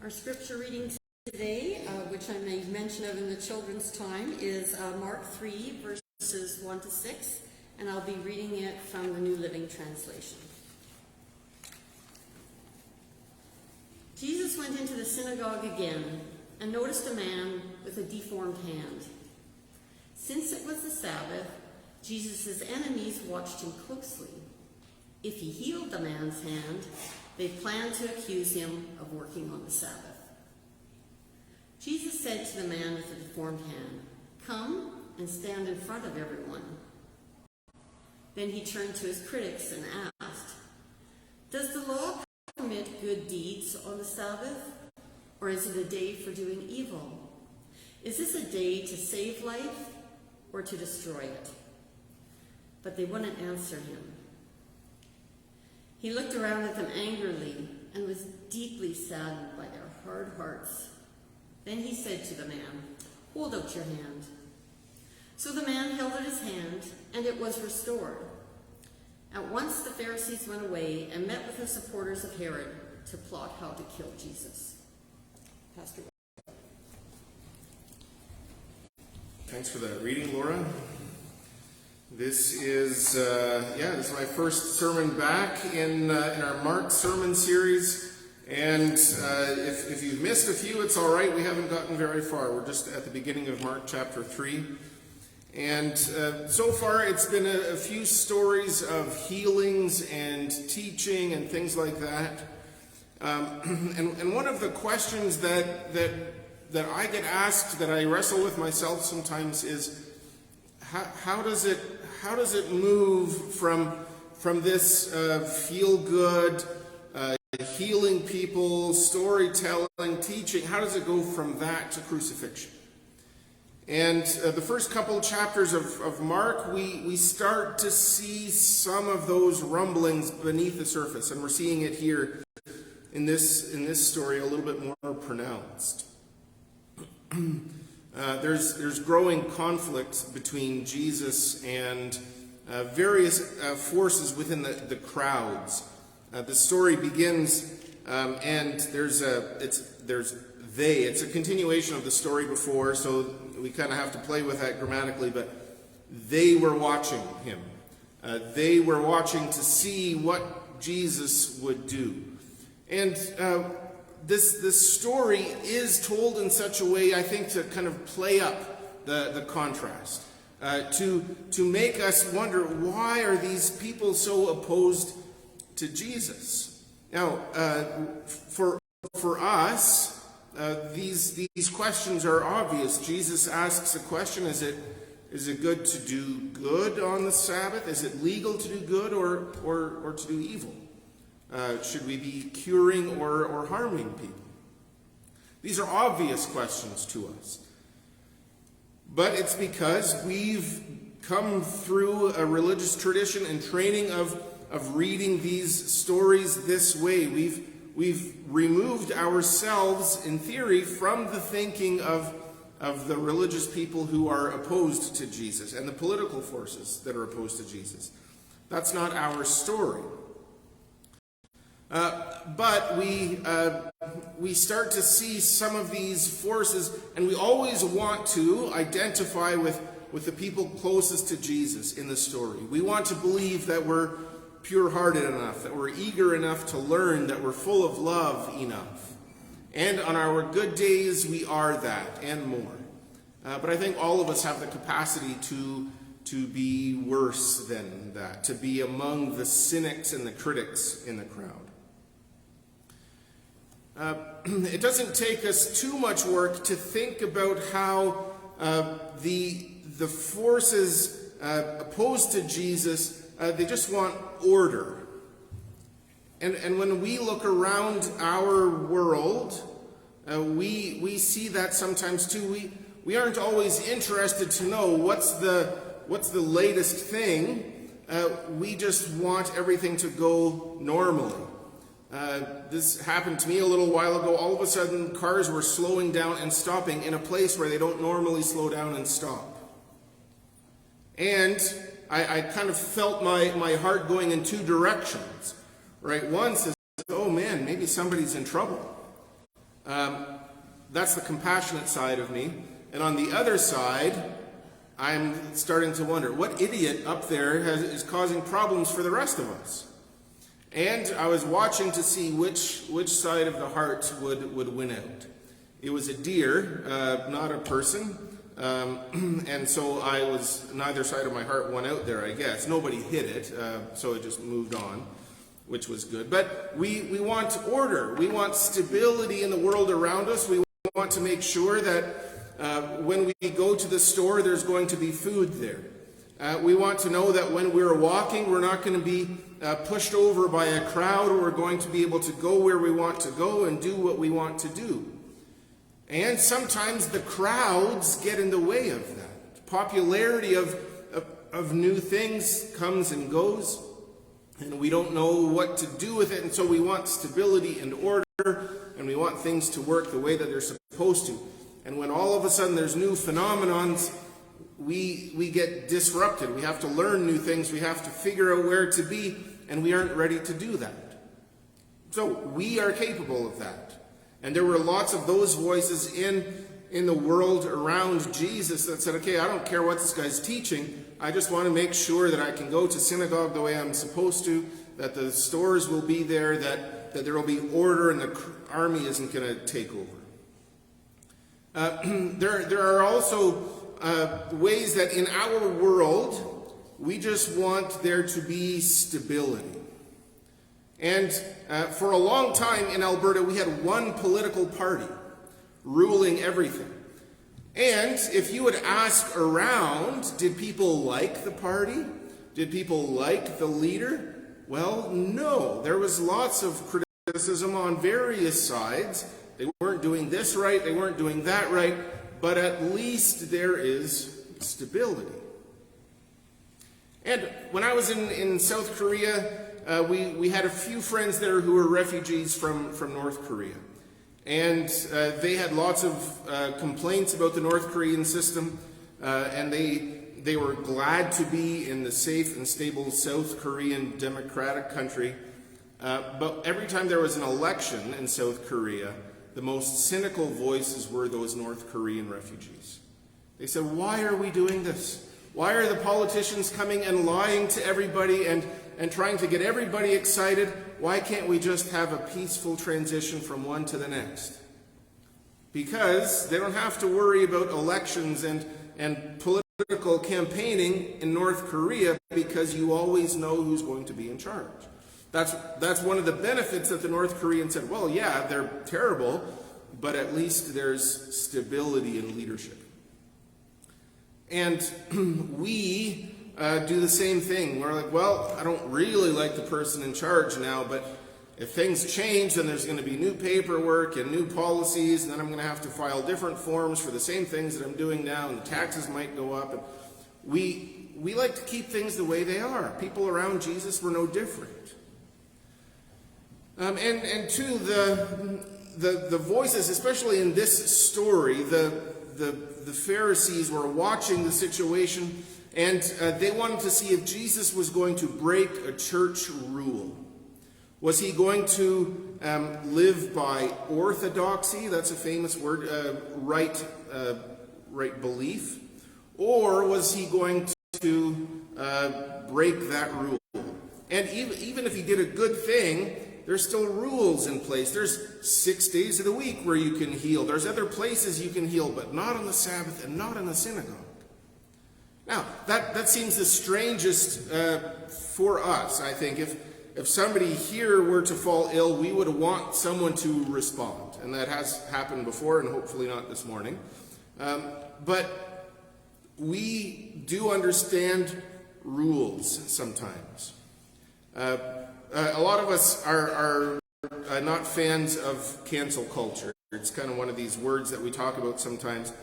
Our scripture reading today, which I made mention of in the children's time, is Mark 3, verses 1 to 6, and I'll be reading it from the New Living Translation. Jesus went into the synagogue again and noticed a man with a deformed hand. Since it was the Sabbath, Jesus' enemies watched him closely. If he healed the man's hand, they planned to accuse him of working on the Sabbath. Jesus said to the man with the deformed hand, "Come and stand in front of everyone." Then he turned to his critics and asked, "Does the law permit good deeds on the Sabbath, or is it a day for doing evil? Is this a day to save life or to destroy it?" But they wouldn't answer him. He looked around at them angrily and was deeply saddened by their hard hearts. Then he said to the man, "Hold out your hand." So the man held out his hand, and it was restored. At once the Pharisees went away and met with the supporters of Herod to plot how to kill Jesus. Pastor. Thanks for that reading, Laura. This is my first sermon back in our Mark sermon series. And if you've missed a few, it's all right. We haven't gotten very far. We're just at the beginning of Mark chapter 3. And so far, it's been a few stories of healings and teaching and things like that. And one of the questions that I get asked, that I wrestle with myself sometimes, is how does it move from this feel good, healing people, storytelling, teaching? How does it go from that to crucifixion? And the first couple chapters of Mark, we start to see some of those rumblings beneath the surface, and we're seeing it here in this story a little bit more pronounced. There's growing conflict between Jesus and various forces within the crowds. The story begins, and it's a continuation of the story before, so we kind of have to play with that grammatically, but they were watching him. They were watching to see what Jesus would do. And this story is told in such a way, I think, to kind of play up the contrast, to make us wonder, why are these people so opposed to Jesus? Now, for us, these questions are obvious. Jesus asks a question: Is it good to do good on the Sabbath? Is it legal to do good or to do evil? Should we be curing or harming people? These are obvious questions to us. But it's because we've come through a religious tradition and training of reading these stories this way. We've removed ourselves, in theory, from the thinking of the religious people who are opposed to Jesus and the political forces that are opposed to Jesus. That's not our story. But we start to see some of these forces, and we always want to identify with the people closest to Jesus in the story. We want to believe that we're pure-hearted enough, that we're eager enough to learn, that we're full of love enough. And on our good days, we are that and more. But I think all of us have the capacity to be worse than that, to be among the cynics and the critics in the crowd. It doesn't take us too much work to think about how the forces opposed to Jesus, they just want order. And when we look around our world, we see that sometimes too. We aren't always interested to know what's the latest thing. We just want everything to go normally. This happened to me a little while ago. All of a sudden, cars were slowing down and stopping in a place where they don't normally slow down and stop. And I kind of felt my heart going in two directions. Right? One says, oh man, maybe somebody's in trouble. That's the compassionate side of me. And on the other side, I'm starting to wonder, what idiot up there is causing problems for the rest of us? And I was watching to see which side of the heart would win out. It was a deer, not a person. And so I was, neither side of my heart won out there, I guess. Nobody hit it, so it just moved on, which was good. But we want order. We want stability in the world around us. We want to make sure that when we go to the store, there's going to be food there. We want to know that when we're walking, we're not going to be pushed over by a crowd, or we're going to be able to go where we want to go and do what we want to do. And sometimes the crowds get in the way of that. Popularity of new things comes and goes, and we don't know what to do with it, and so we want stability and order, and we want things to work the way that they're supposed to. And when all of a sudden there's new phenomenons, we get disrupted. We have to learn new things. We have to figure out where to be, and we aren't ready to do that. So we are capable of that. And there were lots of those voices in the world around Jesus that said, okay, I don't care what this guy's teaching. I just want to make sure that I can go to synagogue the way I'm supposed to, that the stores will be there, that there will be order, and the army isn't going to take over. There are also ways that in our world, we just want there to be stability. And for a long time in Alberta, we had one political party ruling everything. And if you would ask around, did people like the party? Did people like the leader? Well, no. There was lots of criticism on various sides. They weren't doing this right, they weren't doing that right, but at least there is stability. And when I was in South Korea, we had a few friends there who were refugees from North Korea. And they had lots of complaints about the North Korean system, and they were glad to be in the safe and stable South Korean democratic country. But every time there was an election in South Korea, the most cynical voices were those North Korean refugees. They said, why are we doing this? Why are the politicians coming and lying to everybody and trying to get everybody excited? Why can't we just have a peaceful transition from one to the next? Because they don't have to worry about elections and political campaigning in North Korea, because you always know who's going to be in charge. That's one of the benefits that the North Koreans said, well, yeah, they're terrible, but at least there's stability in leadership. And we do the same thing. We're like, well, I don't really like the person in charge now, but if things change, then there's going to be new paperwork and new policies, and then I'm going to have to file different forms for the same things that I'm doing now, and the taxes might go up. And we like to keep things the way they are. People around Jesus were no different. And two, the voices, especially in this story, the Pharisees were watching the situation, and they wanted to see if Jesus was going to break a church rule. Was he going to live by orthodoxy? That's a famous word, right belief. Or was he going to break that rule? And even if he did a good thing, there's still rules in place. There's 6 days of the week where you can heal. There's other places you can heal, but not on the Sabbath and not in the synagogue. Now, that seems the strangest for us, I think. If somebody here were to fall ill, we would want someone to respond. And that has happened before, and hopefully not this morning. But we do understand rules sometimes. A lot of us are not fans of cancel culture. It's kind of one of these words that we talk about sometimes.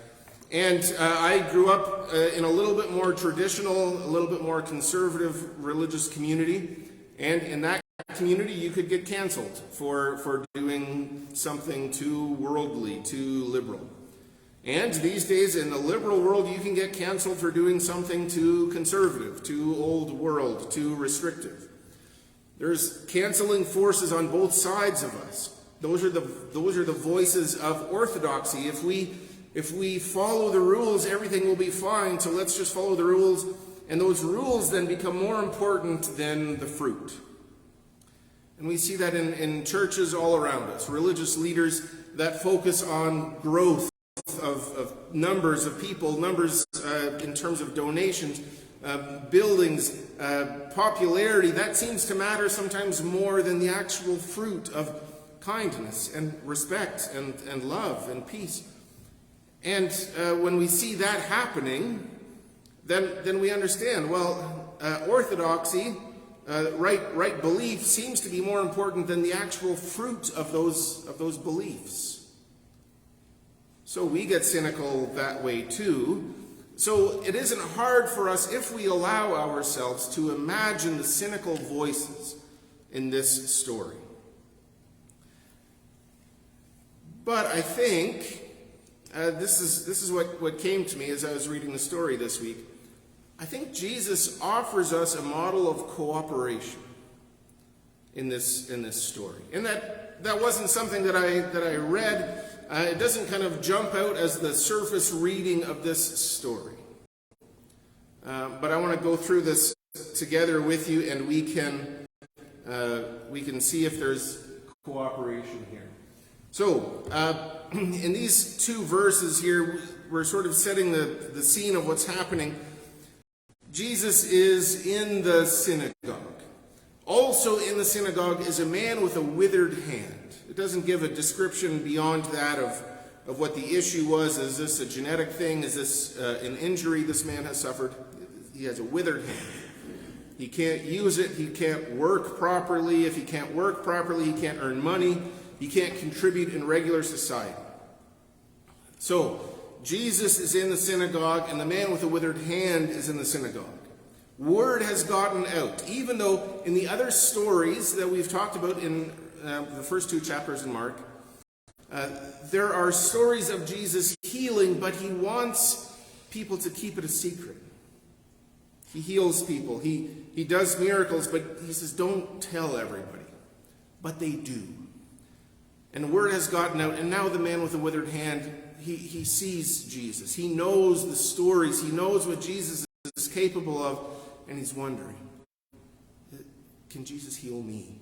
And I grew up in a little bit more traditional, a little bit more conservative religious community. And in that community, you could get canceled for doing something too worldly, too liberal. And these days, in the liberal world, you can get canceled for doing something too conservative, too old world, too restrictive. There's canceling forces on both sides of us. Those are the voices of orthodoxy. If we follow the rules, everything will be fine. So let's just follow the rules, and those rules then become more important than the fruit. And we see that in churches all around us, religious leaders that focus on growth of numbers of people, numbers in terms of donations, buildings, popularity. That seems to matter sometimes more than the actual fruit of kindness and respect and love and peace. And when we see that happening, then we understand, well, orthodoxy, right belief seems to be more important than the actual fruit of those beliefs. So we get cynical that way too. So it isn't hard for us, if we allow ourselves, to imagine the cynical voices in this story. But I think this is what came to me as I was reading the story this week. I think Jesus offers us a model of cooperation in this story. And that wasn't something that I read. It doesn't kind of jump out as the surface reading of this story. But I want to go through this together with you, and we can see if there's cooperation here. So, in these two verses here, we're sort of setting the scene of what's happening. Jesus is in the synagogue. Also in the synagogue is a man with a withered hand. It doesn't give a description beyond that of what the issue was. Is this a genetic thing? Is this an injury this man has suffered? He has a withered hand. He can't use it. He can't work properly. If he can't work properly, he can't earn money. He can't contribute in regular society. So, Jesus is in the synagogue, and the man with the withered hand is in the synagogue. Word has gotten out, even though in the other stories that we've talked about in the first two chapters in Mark, there are stories of Jesus healing, but he wants people to keep it a secret. He heals people. He does miracles, but he says, don't tell everybody. But they do. And word has gotten out, and now the man with the withered hand, he sees Jesus. He knows the stories. He knows what Jesus is capable of, and he's wondering, can Jesus heal me?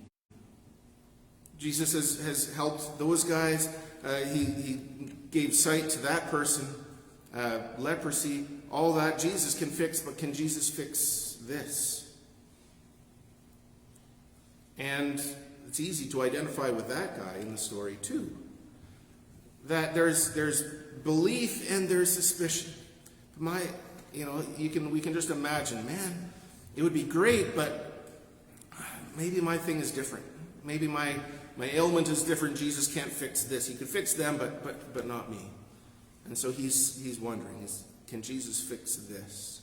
Jesus has helped those guys. He gave sight to that person, leprosy, all that Jesus can fix, but can Jesus fix this? And it's easy to identify with that guy in the story too. That there's belief and there's suspicion. We can just imagine, man, it would be great, but maybe my thing is different. Maybe my ailment is different. Jesus can't fix this. He could fix them, but not me. And so he's wondering, can Jesus fix this?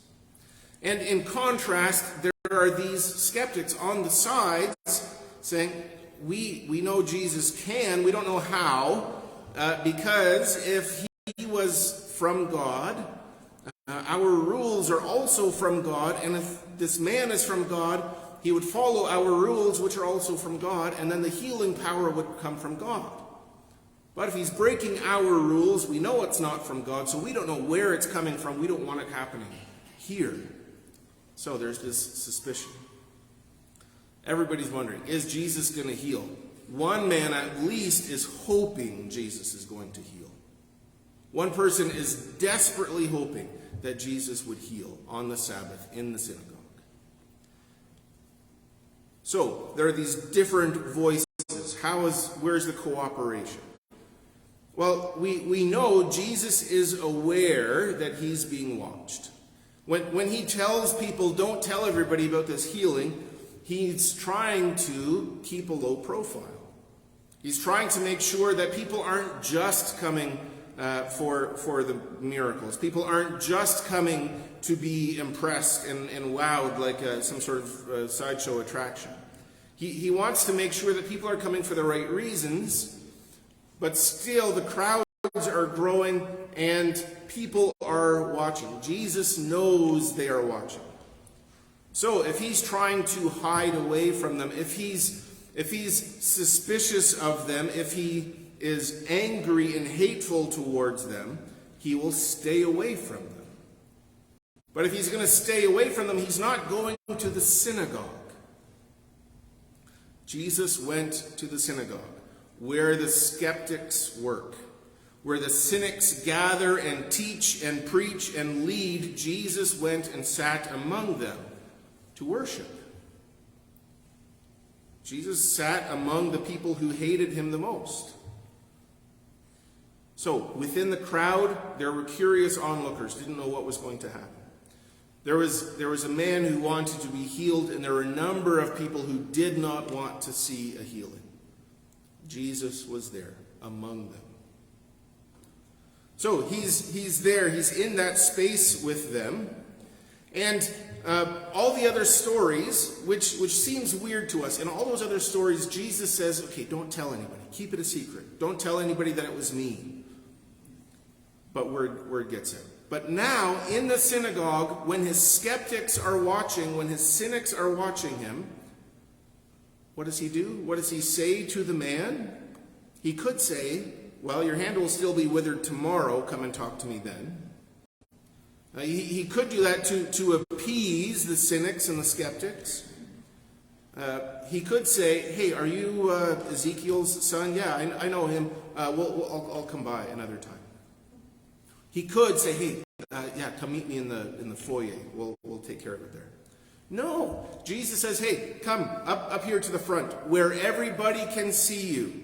And in contrast, there are these skeptics on the sides saying, we know Jesus can, we don't know how, because if he was from God, our rules are also from God, and if this man is from God, he would follow our rules, which are also from God, and then the healing power would come from God. But if he's breaking our rules, we know it's not from God, so we don't know where it's coming from. We don't want it happening here. So there's this suspicion. Everybody's wondering, is Jesus going to heal? One man at least is hoping Jesus is going to heal. One person is desperately hoping that Jesus would heal on the Sabbath in the synagogue. So there are these different voices. Where's the cooperation? Well, we know Jesus is aware that he's being watched. When he tells people, don't tell everybody about this healing, he's trying to keep a low profile. He's trying to make sure that people aren't just coming for the miracles. People aren't just coming to be impressed and wowed like some sort of sideshow attraction. He wants to make sure that people are coming for the right reasons, but still the crowds are growing and people are watching. Jesus knows they are watching. So if he's trying to hide away from them, if he's if he's suspicious of them, if he is angry and hateful towards them, he will stay away from them. But if he's going to stay away from them, he's not going to the synagogue. Jesus went to the synagogue, where the skeptics work, where the cynics gather and teach and preach and lead. Jesus went and sat among them to worship. Jesus sat among the people who hated him the most. So, within the crowd, there were curious onlookers, didn't know what was going to happen. There was a man who wanted to be healed, and there were a number of people who did not want to see a healing. Jesus was there among them. So he's there, he's in that space with them. And all the other stories, which seems weird to us, in all those other stories, Jesus says, okay, don't tell anybody. Keep it a secret. Don't tell anybody that it was me. But word gets out. But now, in the synagogue, when his skeptics are watching, when his cynics are watching him, what does he do? What does he say to the man? He could say, well, your hand will still be withered tomorrow. Come and talk to me then. He could do that to appease the cynics and the skeptics. He could say, hey, are you Ezekiel's son? Yeah, I know him. I'll come by another time. He could say, hey, come meet me in the foyer. We'll take care of it there. No, Jesus says, hey, come up here to the front where everybody can see you.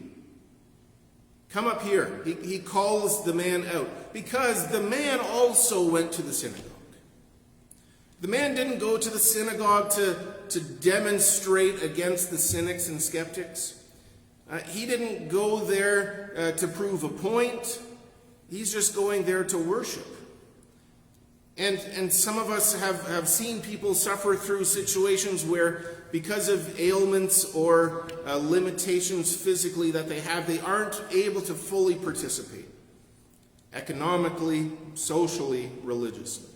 Come up here. He calls the man out because the man also went to the synagogue. The man didn't go to the synagogue to demonstrate against the cynics and skeptics. He didn't go there to prove a point. He's just going there to worship. And some of us have seen people suffer through situations where, because of ailments or limitations physically that they aren't able to fully participate economically, socially, religiously.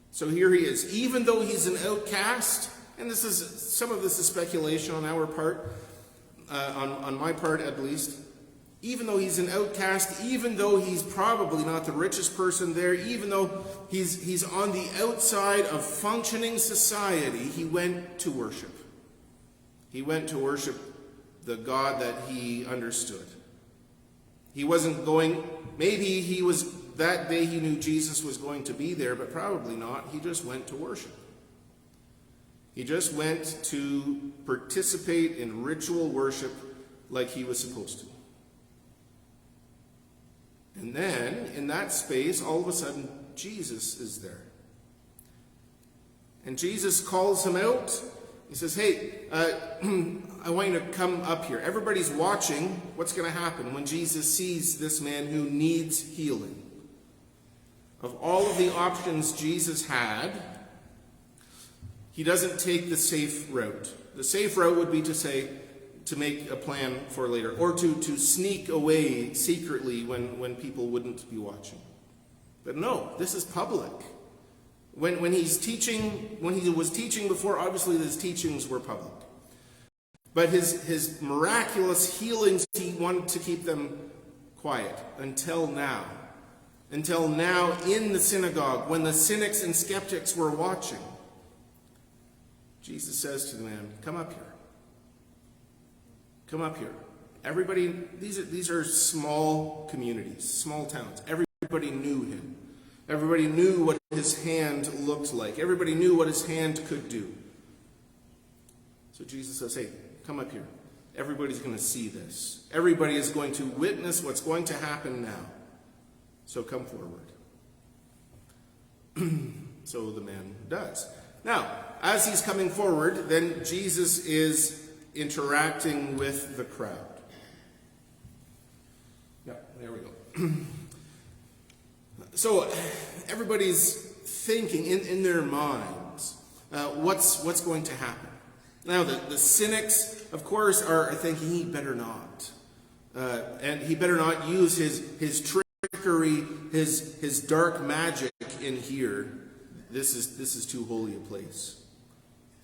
So here he is. Even though he's an outcast, and some of this is speculation on our part, on my part at least, even though he's an outcast, even though he's probably not the richest person there, even though he's on the outside of functioning society, he went to worship. He went to worship the God that he understood. He wasn't going, maybe that day he knew Jesus was going to be there, but probably not. He just went to worship. He just went to participate in ritual worship like he was supposed to. And then, in that space, all of a sudden, Jesus is there. And Jesus calls him out. He says, hey, I want you to come up here. Everybody's watching what's going to happen when Jesus sees this man who needs healing. Of all of the options Jesus had, he doesn't take the safe route. The safe route would be to make a plan for later, or to sneak away secretly when people wouldn't be watching. But no, this is public. When he was teaching before, obviously his teachings were public. But his miraculous healings, he wanted to keep them quiet until now. Until now in the synagogue, when the cynics and skeptics were watching. Jesus says to the man, come up here. Come up here. Everybody, these are small communities, small towns. Everybody knew him. Everybody knew what his hand looked like. Everybody knew what his hand could do. So Jesus says, hey, come up here. Everybody's going to see this. Everybody is going to witness what's going to happen now. So come forward. So the man does. Now, as he's coming forward, then Jesus is interacting with the crowd. Yeah, there we go. So everybody's thinking in their minds, what's going to happen? Now the cynics, of course, are thinking he better not. And he better not use his trickery, his dark magic in here. This is too holy a place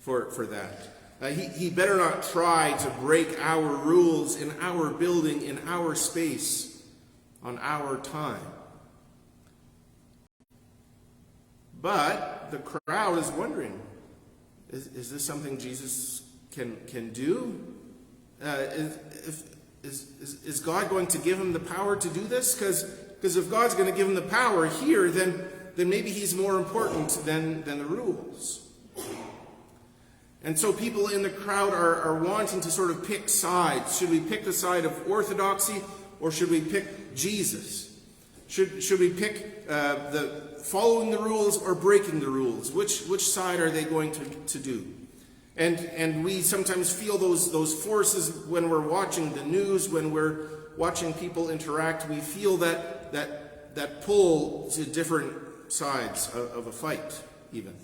for that. He better not try to break our rules in our building, in our space, on our time. But the crowd is wondering, is this something Jesus can do? Is God going to give him the power to do this? Because if God's going to give him the power here, then maybe he's more important than the rules. And so people in the crowd are wanting to sort of pick sides. Should we pick the side of orthodoxy, or should we pick Jesus? Should we pick the following the rules or breaking the rules? Which side are they going to do? And we sometimes feel those forces when we're watching the news, when we're watching people interact. We feel that pull to different sides of a fight, even.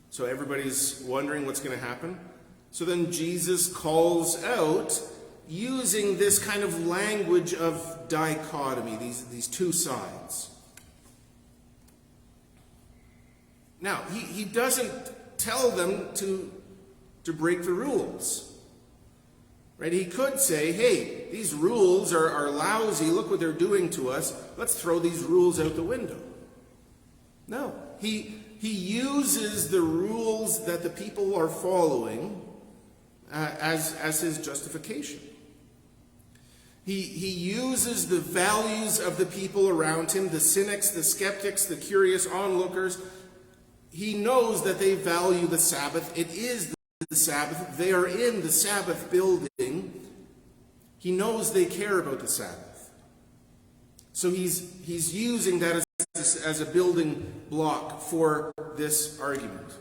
So everybody's wondering what's going to happen. So then Jesus calls out, using this kind of language of dichotomy, these two sides. Now, he doesn't tell them to break the rules. Right? He could say, hey, these rules are lousy. Look what they're doing to us. Let's throw these rules out the window. No. He uses the rules that the people are following as his justification. He uses the values of the people around him, the cynics, the skeptics, the curious onlookers. He knows that they value the Sabbath. It is the Sabbath. They are in the Sabbath building. He knows they care about the Sabbath. So he's using that as a building block for this argument.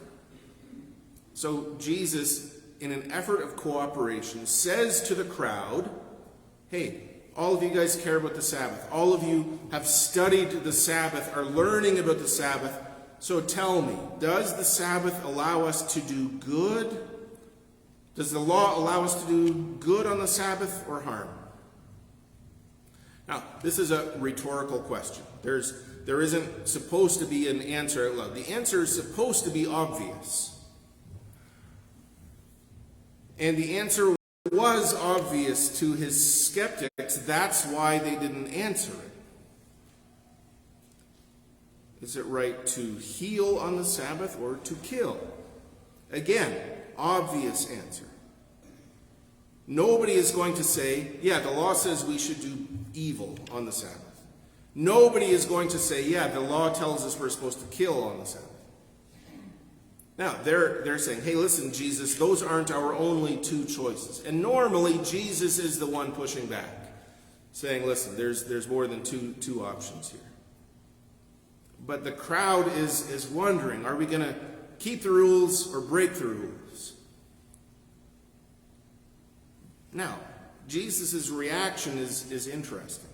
So Jesus, in an effort of cooperation, says to the crowd, hey, all of you guys care about the Sabbath. All of you have studied the Sabbath, are learning about the Sabbath. So tell me, does the Sabbath allow us to do good? Does the law allow us to do good on the Sabbath or harm? Now, this is a rhetorical question. There isn't supposed to be an answer out loud. The answer is supposed to be obvious. And the answer was obvious to his skeptics. That's why they didn't answer it. Is it right to heal on the Sabbath or to kill? Again, obvious answer. Nobody is going to say, yeah, the law says we should do evil on the Sabbath. Nobody is going to say, yeah, the law tells us we're supposed to kill on the Sabbath. Now, they're saying, hey, listen, Jesus, those aren't our only two choices. And normally, Jesus is the one pushing back, saying, listen, there's more than two options here. But the crowd is wondering, are we going to keep the rules or break the rules? Now, Jesus' reaction is interesting.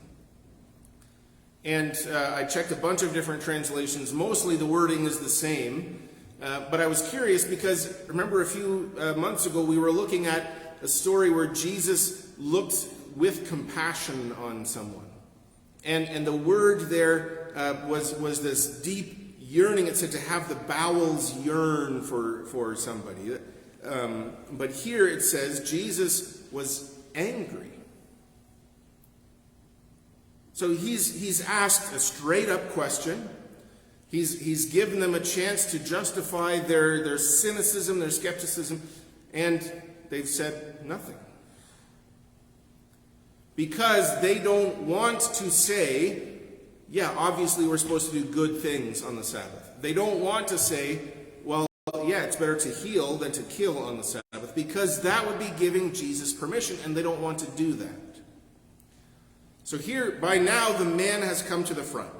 And I checked a bunch of different translations. Mostly the wording is the same. But I was curious because, remember a few months ago we were looking at a story where Jesus looked with compassion on someone. And the word there was this deep yearning. It said to have the bowels yearn for somebody. But here it says Jesus was angry. So he's asked a straight up question. He's given them a chance to justify their cynicism, their skepticism, and they've said nothing. Because they don't want to say, yeah, obviously we're supposed to do good things on the Sabbath. They don't want to say, well, yeah, it's better to heal than to kill on the Sabbath, because that would be giving Jesus permission, and they don't want to do that. So here, by now, the man has come to the front.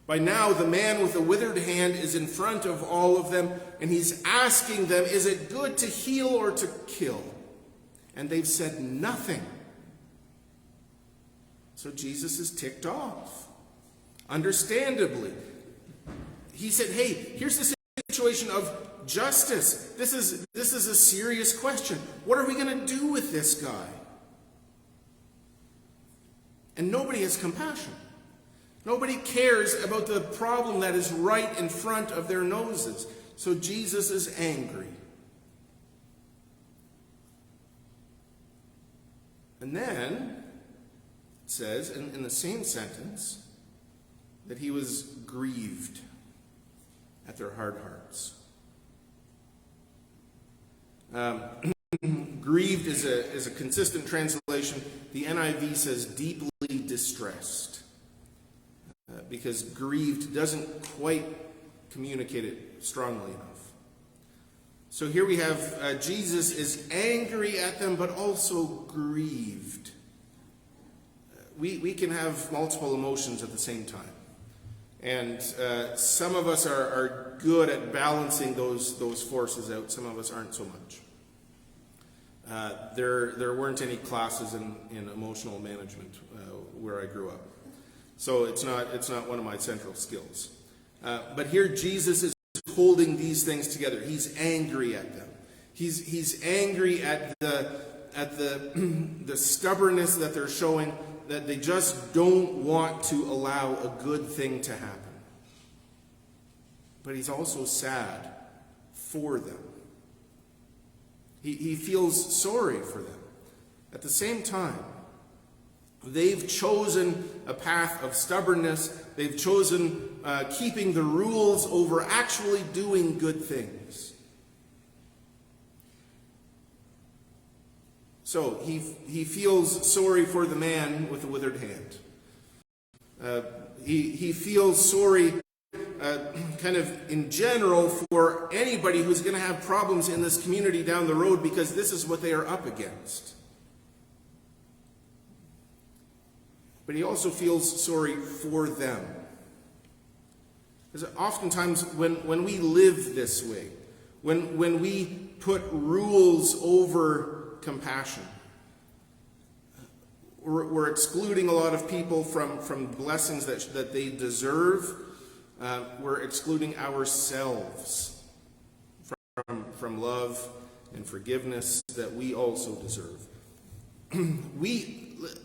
By now, the man with the withered hand is in front of all of them, and he's asking them, is it good to heal or to kill? And they've said nothing. So Jesus is ticked off. Understandably. He said, hey, here's the situation of justice. This is a serious question. What are we going to do with this guy? And nobody has compassion. Nobody cares about the problem that is right in front of their noses. So Jesus is angry. And then it says in the same sentence that he was grieved at their hard hearts. Grieved is a consistent translation. The NIV says deeply distressed, because grieved doesn't quite communicate it strongly enough. So here we have Jesus is angry at them, but also grieved. We can have multiple emotions at the same time. And some of us are good at balancing those forces out. Some of us aren't so much. There weren't any classes in emotional management where I grew up. So it's not one of my central skills. But here Jesus is holding these things together. He's angry at them. He's angry at the stubbornness that they're showing, that they just don't want to allow a good thing to happen. But he's also sad for them. He feels sorry for them. At the same time, they've chosen a path of stubbornness. They've chosen keeping the rules over actually doing good things. So he feels sorry for the man with the withered hand. He feels sorry kind of in general for anybody who's going to have problems in this community down the road, because this is what they are up against. But he also feels sorry for them. Because oftentimes when we live this way, when we put rules over compassion, we're excluding a lot of people from blessings that they deserve. We're excluding ourselves from love and forgiveness that we also deserve.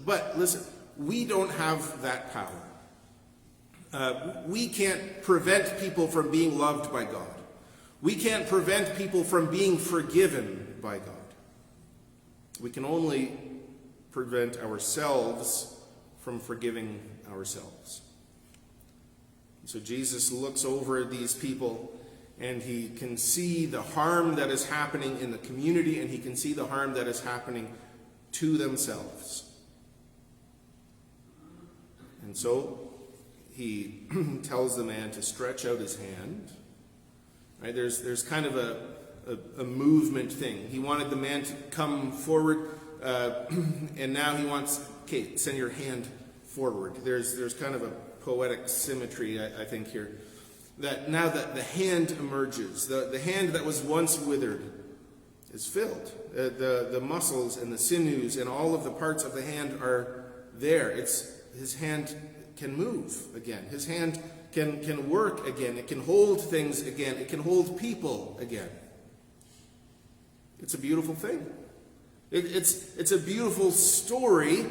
But listen, we don't have that power. We can't prevent people from being loved by God. We can't prevent people from being forgiven by God. We can only prevent ourselves from forgiving ourselves. So Jesus looks over at these people, and he can see the harm that is happening in the community, and he can see the harm that is happening to themselves. And so he tells the man to stretch out his hand. Right? There's kind of a movement thing. He wanted the man to come forward, and now he wants, okay, send your hand forward. There's kind of a poetic symmetry, I think, here. That now that the hand emerges, the hand that was once withered is filled. The muscles and the sinews and all of the parts of the hand are there. His hand can move again. His hand can work again. It can hold things again. It can hold people again. It's a beautiful thing. It's a beautiful story,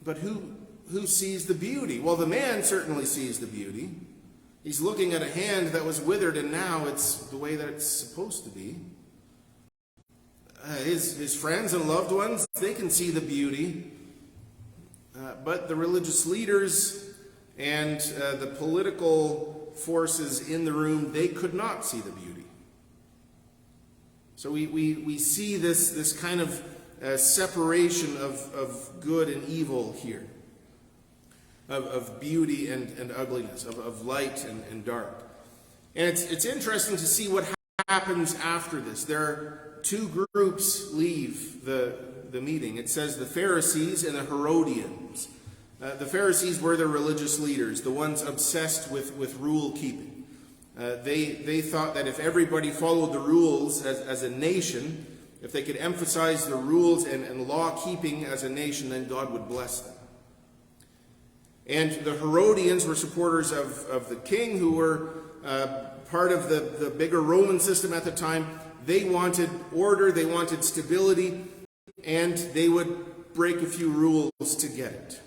but who sees the beauty? Well, the man certainly sees the beauty. He's looking at a hand that was withered, and now it's the way that it's supposed to be. His friends and loved ones, they can see the beauty. But the religious leaders and the political forces in the room, they could not see the beauty. So we see this kind of separation of good and evil here. Of beauty and ugliness, of light and dark. And it's interesting to see what happens after this. There are two groups leave the meeting. It says the Pharisees and the Herodians. The Pharisees were the religious leaders, the ones obsessed with rule keeping. They thought that if everybody followed the rules as a nation, if they could emphasize the rules and law keeping as a nation, then God would bless them. And the Herodians were supporters of the king, who were part of the bigger Roman system at the time. They wanted order, they wanted stability, and they would break a few rules to get it.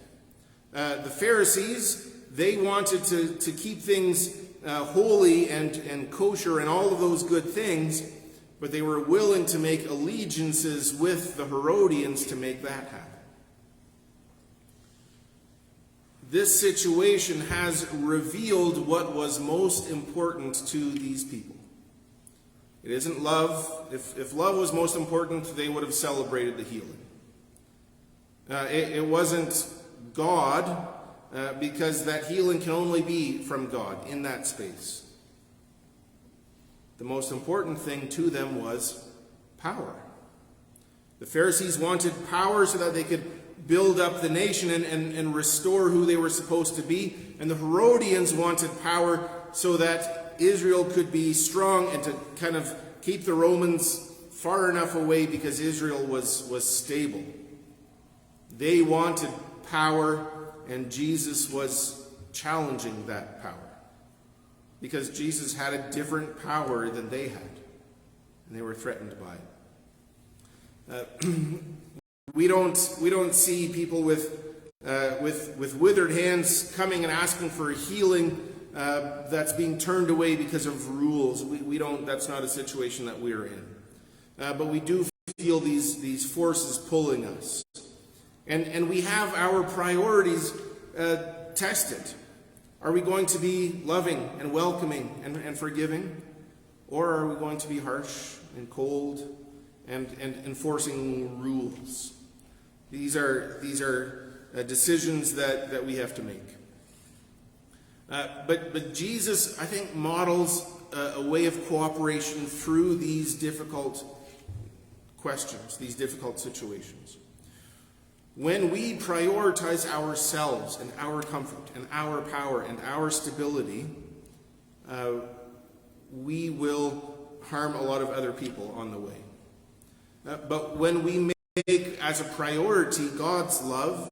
The Pharisees, they wanted to keep things holy and kosher and all of those good things, but they were willing to make allegiances with the Herodians to make that happen. This situation has revealed what was most important to these people. It isn't love. If love was most important, they would have celebrated the healing. It wasn't God, because that healing can only be from God in that space. The most important thing to them was power. The Pharisees wanted power so that they could build up the nation and restore who they were supposed to be. And the Herodians wanted power so that Israel could be strong and to kind of keep the Romans far enough away because Israel was stable. They wanted power, and Jesus was challenging that power. Because Jesus had a different power than they had, and they were threatened by it. We don't see people with withered hands coming and asking for healing that's being turned away because of rules. We don't. That's not a situation that we're in. But we do feel these forces pulling us, and we have our priorities tested. Are we going to be loving and welcoming and forgiving? Or are we going to be harsh and cold and enforcing rules? These are decisions that we have to make. But Jesus, I think, models a way of cooperation through these difficult questions, these difficult situations. When we prioritize ourselves and our comfort and our power and our stability, we will harm a lot of other people on the way. But when we make as a priority God's love,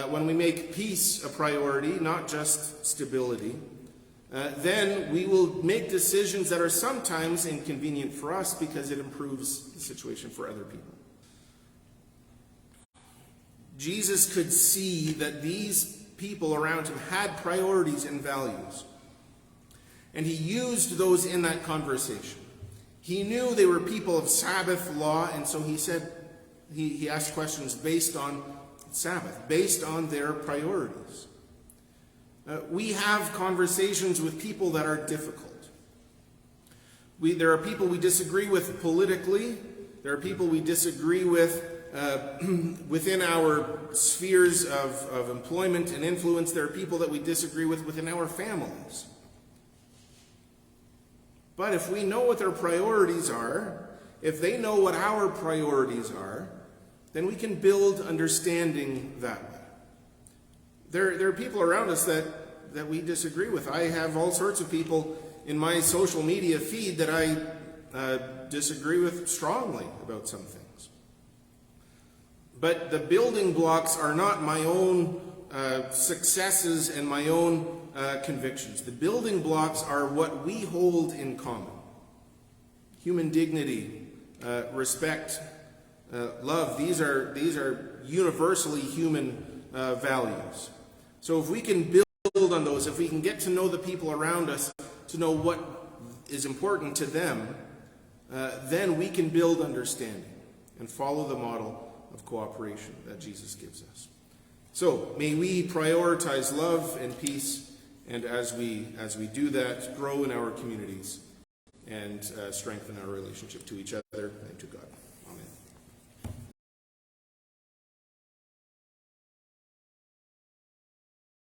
when we make peace a priority, not just stability, then we will make decisions that are sometimes inconvenient for us because it improves the situation for other people. Jesus could see that these people around him had priorities and values. And he used those in that conversation. He knew they were people of Sabbath law, and so he said, he asked questions based on Sabbath, based on their priorities. We have conversations with people that are difficult. There are people we disagree with politically. There are people we disagree with within our spheres of employment and influence. There are people that we disagree with within our families. But if we know what their priorities are, if they know what our priorities are, then we can build understanding that way. There are people around us that we disagree with. I have all sorts of people in my social media feed that I disagree with strongly about some things. But the building blocks are not my own successes and my own convictions. The building blocks are what we hold in common. Human dignity, respect, love. These are universally human values. So if we can build on those, if we can get to know the people around us, to know what is important to them, then we can build understanding and follow the model of cooperation that Jesus gives us. So may we prioritize love and peace, and as we do that, grow in our communities and strengthen our relationship to each other and to God.